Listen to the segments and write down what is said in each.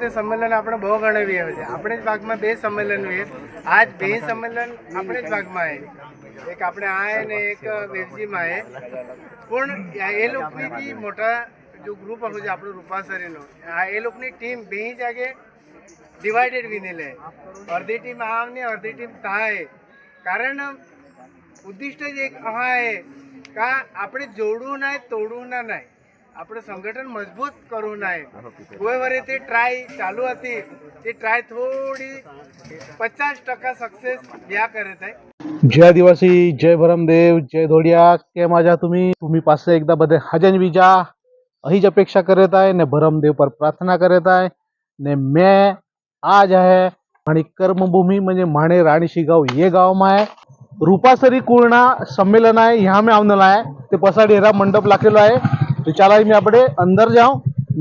વખતે સંમેલન આપણે બહુ ઘણા વી આવે છે. આપણે જ ભાગમાં બે સંમેલન વી. આજ બે સંમેલન આપણે જ ભાગમાં આવે. એક આપણે આ ને એક વેબજીમાં આવે. પણ એ લોકોની જે મોટા જો ગ્રુપ હતું છે આપણું રૂપાસરીનો, એ લોકોની ટીમ બે જાગે ડિવાઇડેડ વિને લે. અડધી ટીમ આમ ને અડધી ટીમ ત્યાં. કારણ ઉદ્દિષ્ટ જ એક હા કા આપણે જોડવું ના તોડવું ના નહીં. આપણે સંગઠન મજબૂત કરવું ના. કોઈ વરેથી ટ્રાય ચાલુ હતી તે ટ્રાય થોડી 50% સક્सेस ब्या करे થાય. जय आदिवासी, जय भरमदेव, जय धोडिया. केम आजा तुम्ही પાસે एकदा બધે હાજર બીજા અહીં જ અપેક્ષા કરતા है ने भरमदेव पर प्रार्थना करता है ने मैं आज है आणि कर्मभूमी म्हणजे माणे राणीशी गाव ये गाव में है. रूपासरी कुळना संमेलन आहे. यहाँ में आवनेला आहे. ते पसाडी हेरा मंडप लाखेलो आहे. तो चाला मी आपडे अंदर जाऊं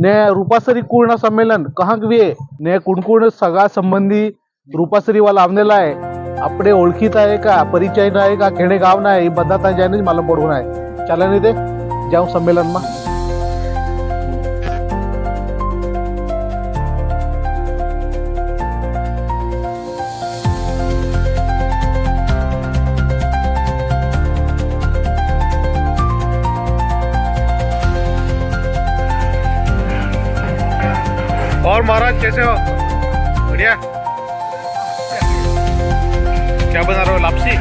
ने रूपासरी कुळना संमेलन कहाँ वे ने कुणकुण सगळा संबंधी रूपासरी वाला आवनेला आहे. આપણે ઓળખીતા है का परिचय है का खेड़े गाव ना है बदा ત્યાં જઈને જ માલુમ પડવું है. ચાલે નહીં તે જાઉં સંમેલનમાં. और महाराज कैसे हो? बढ़िया. क्या बना रहे हो? लापसी.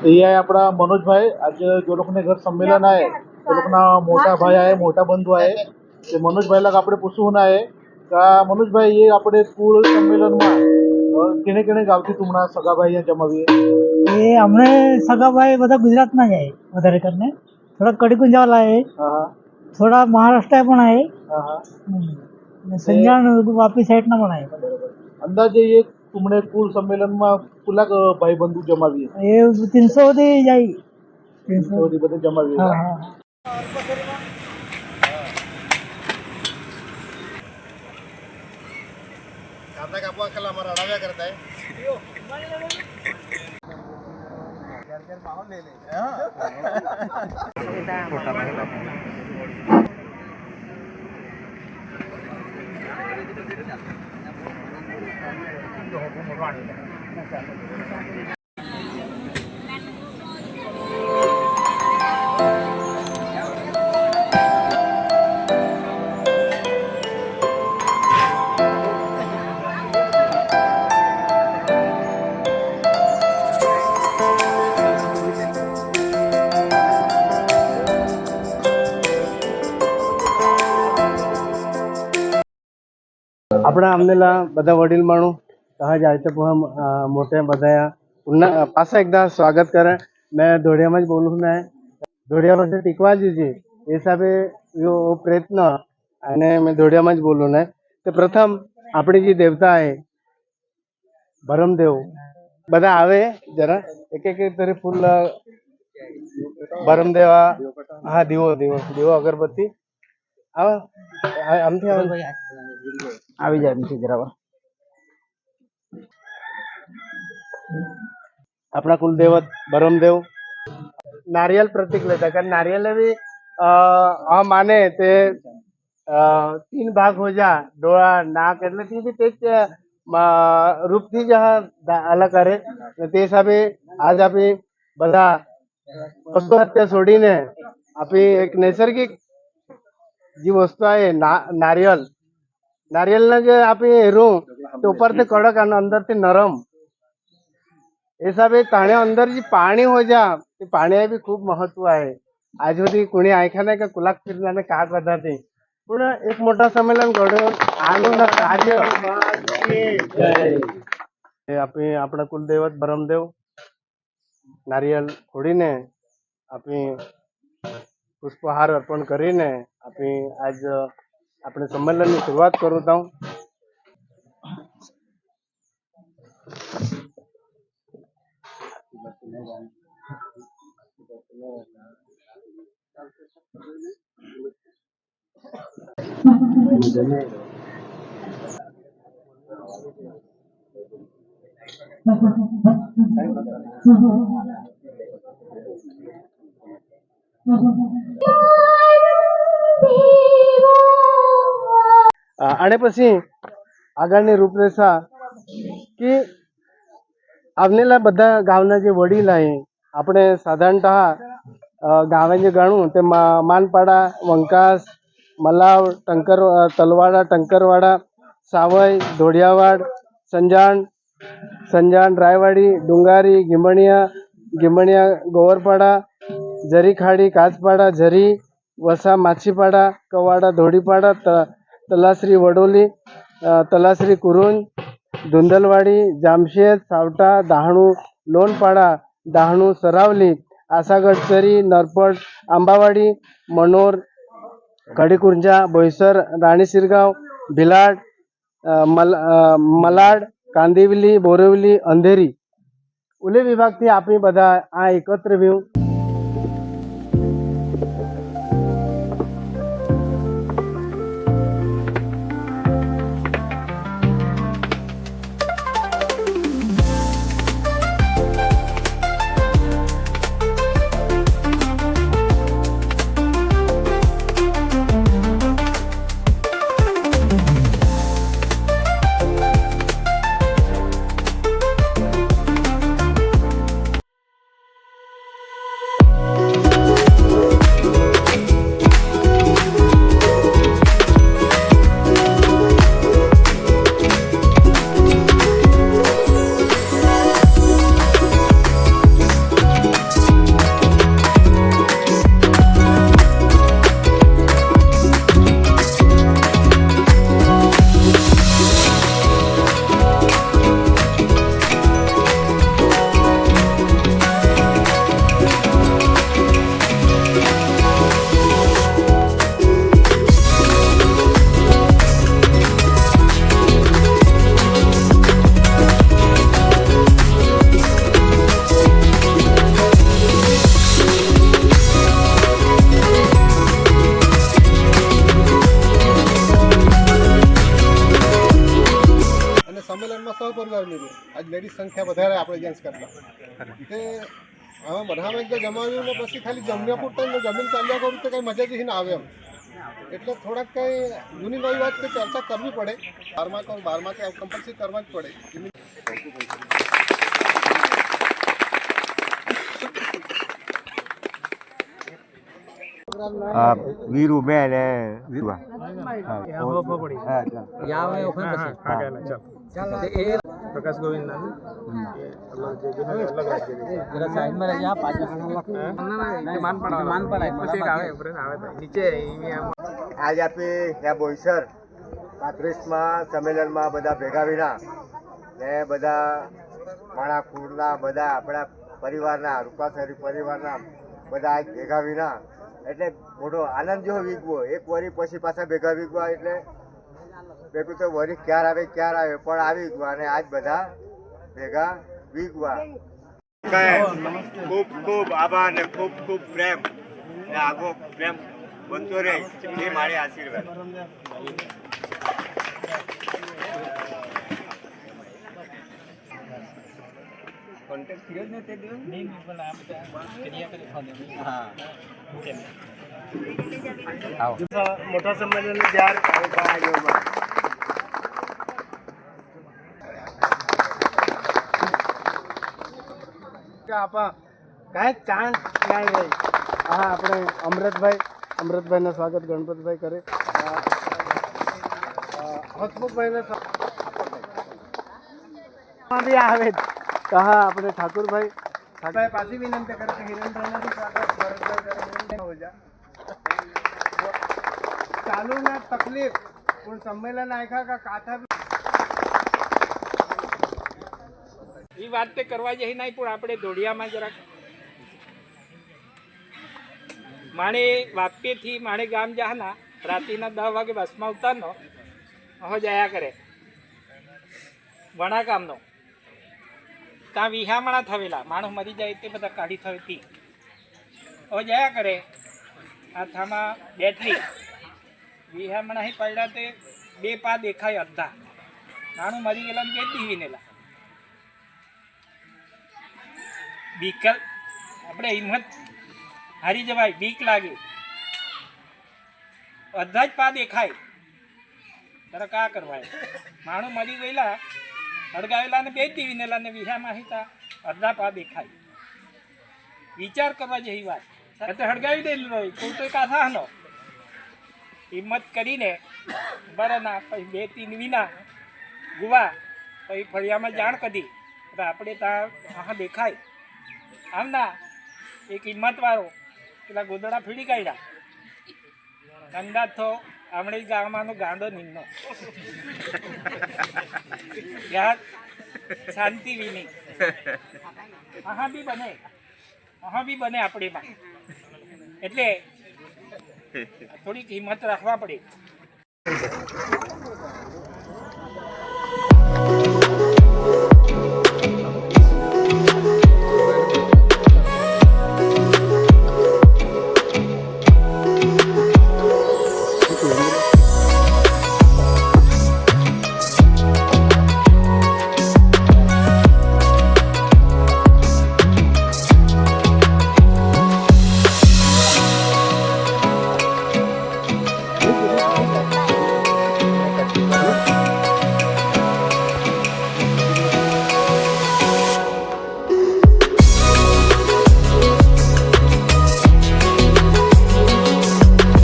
ये आहे આપણા मनोजभाई. आज जो लोक घर संमेलन आहे ते लोकना मोठा भाई आहे, मोठा बंधू आहे. ते मनोजभाईला આપણે પૂછવું आहे का मनोजभाई ये આપણે કુળ સંમેલનમાં કેને કેને ગાવથી तुमना સગા ભાઈ જમાવીએ? ये हमने सगा भाई બધા ગુજરાતમાં જ आहे વધારે કરીને. थोड़ा कड़ीकुंजावाला आहे, थोड़ा महाराष्ट्र पण आहे, संजाण वापी साईडना पण आहे. अंदाजे ये तुमने कुल संमेलन में कुला भाई बंधु जमावीए? ये 300 दी जाई. 300 दी बधे जमावीए. हां हां. આપણે કાપવા કલા અમારા અડાવ્યા કરતા હે. આપણા આમનેલા બધા વડીલ માણું कहा जाए तो हम मोटे बधाया पुन्हा पासा एकदा स्वागत करे. मैं धोडियाમાં જ બોલું ને ધોડિયા પાસે ટીકવા જ છે એ હિસાબે यो प्रयत्न અને મેં ધોડિયામાં જ બોલું ને તો પ્રથમ આપણી જે દેવતા છે ભરમદેવ બધા આવે જરા એક એક તરી ફૂલ ભરમદેવા. હા દીવો દીવો દીવો અગરબત્તી આવા આમથી આવી જાય એમથી જરા. अपना कुलदेवत भरमदेव नारियल प्रतीक लेता कारण नारियल भी माने ते 3 भाग हो जा डोळा नाक એટલે થી તે રૂપ થી જ અલગ કરે તે હિસાબે આજ આપી બધા પશુ હત્યા છોડીને આપી એક નૈસર્ગિક જે વસ્તુ आहे नारियल नारियल જે આપી હેરું તો ઉપરથી કડક અને અંદરથી નરમ हिसाबे ताण्या अंदर जी पाणी हो जा ते पाणी भी खूप महत्व आहे. आज होती कोणी ऐका नाही का कुलाक फिरल्याने का करता ते पण एक मोठा संमेलन घडवून आणून कार्य आपली आपला कुलदेवत भरमदेव नारियल फोडीने आपली पुष्पहार अर्पण કરીને આપણે આજ આપણે સંમેલનની શરૂઆત કરું છું. અને પછી આગળની રૂપરેખા કે આવનેલા બધા ગામના જે વડીલ છે આપણે સાધારણતઃ ગામે જે ગણું તે માનપાડા, વંકાસ, મલાવ, તલવાડા, ટંકરવાડા, સાવઈ, ધોળિયાવાડ, સંજાણ, રાયવાડી, ડુંગારી, ગીમણિયા, ગોવરપાડા, જરીખાડી, કાચપાડા, ઝરી, વસા, માછીપાડા, કવાડા, ધોળીપાડા, તલાસરી વડોલી, તલાસરી કુરુંજ, ધુંધલવાડી, જામશેદ, સાવટા, દાહણું, લોનપાડા, દાહણું, સરાવલી, આસાગઢ, ચરી, નરપડ, આંબાવાડી, મનોર, કડીકુંજા, બોઈસર, રાણીસિરગાંવ, ભીલાડ, મલાડ, કાંદિવલી, બોરેવલી, અંધેરી ઉલે વિભાગથી આપણી બધા આ એકત્ર થયું. સંમેલનમાં સહપરિવાર લીધું. આજ લેડીઝ સંખ્યા વધારે આપણે જેન્ટ્સ કરતા તે હવે બધામાં એકદમ જમાવ્યું ને પછી ખાલી જમ્યા પૂરતા જમીન ચાલ્યા કરું તો કંઈ મજા જ ના આવે એમ. એટલે થોડાક કંઈ જૂની નવી વાત કે ચર્ચા કરવી પડે. 12માં કે કમ્પલસરી કરવા જ પડે. વીરુ બેન પ્રકાશ ગોવિંદ આજ આપણે ત્યાં બોઈસર 35માં સંમેલનમાં બધા ભેગા વિના ને બધા માણાપુરના બધા આપણા પરિવારના રૂપાસરી પરિવારના બધા આજ ભેગા વિના એટલે મોટો આનંદ જેવો વીગવો. એક વરી પછી પાછા ભેગા વીગવા એટલે ભેગું તો વરી ક્યારે આવે પણ આવી ગયા અને આજ બધા ભેગા વીગવા. ખૂબ ખૂબ આભાર ને ખૂબ ખૂબ પ્રેમ ને આગો પ્રેમ બનતો રહે એ મારી આશીર્વાદ. કોન્ટેક્ટ કર્યો જ ને તે દિવસ નહીં પણ મોટા સંમેલન જાહેર આપા કાંઈ ચાન્સ કાંઈ નહીં. હા આપણે અમૃતભાઈનું સ્વાગત ગણપતભાઈ કરે. હસમુખભાઈનું બી આવે તો હા આપણે ઠાકુરભાઈ પાછી વિનંતી કરે કે હિરેન્દ્રનું સ્વાગત ભરતભાઈ હો જા ચાલુ ના તકલીફ પણ સંમેલન આખા કા કાથા એ વાત તે કરવા જઈ નહીં પણ આપણે દોડિયામાં જરાક માણે વાપીથી માણે ગામ જાહના રાત્રિના 10 વાગે બસમાં ઉતારનો હો જયા કરે વણા ગામનો ત્યાં વિહામણા થવેલા માણસ મરી જાય તે બધા કાઢી થતી હવે જયા કરે હાથામાં બેટરી વિહામણા પડ્યા તે 2 પા દેખાય અડધા નાનું મરી ગયેલા બે દીવીનેલા બીક આપણે હિંમત હારી જવાય, બીક લાગે, અડધા જ પા દેખાય ત્યારે કા કરવાય? માણું મરી ગયેલા હળગાવેલા ને બે દીવીનેલા ને વિહામાં હિતા અડધા પા દેખાય. વિચાર કરવા જેવી વાત. એટલે હળગાવી દેલું હોય કોઈ તો કાથાનો હિંમત કરીને બરાના પછી 2-3 વિના ગુવા પછી ફળિયામાં જાણ કરી એટલે આપણે ત્યાં હા દેખાય. આમ ના એક હિંમતવાળો પેલા ગોદડા ફીડી કાઢ્યા અંદાજ તો આમણે ગામમાંનો ગાંડો નીમનો યાર શાંતિ વિની હા બી બને આપણેમાં. એટલે થોડીક હિંમત રાખવા પડે.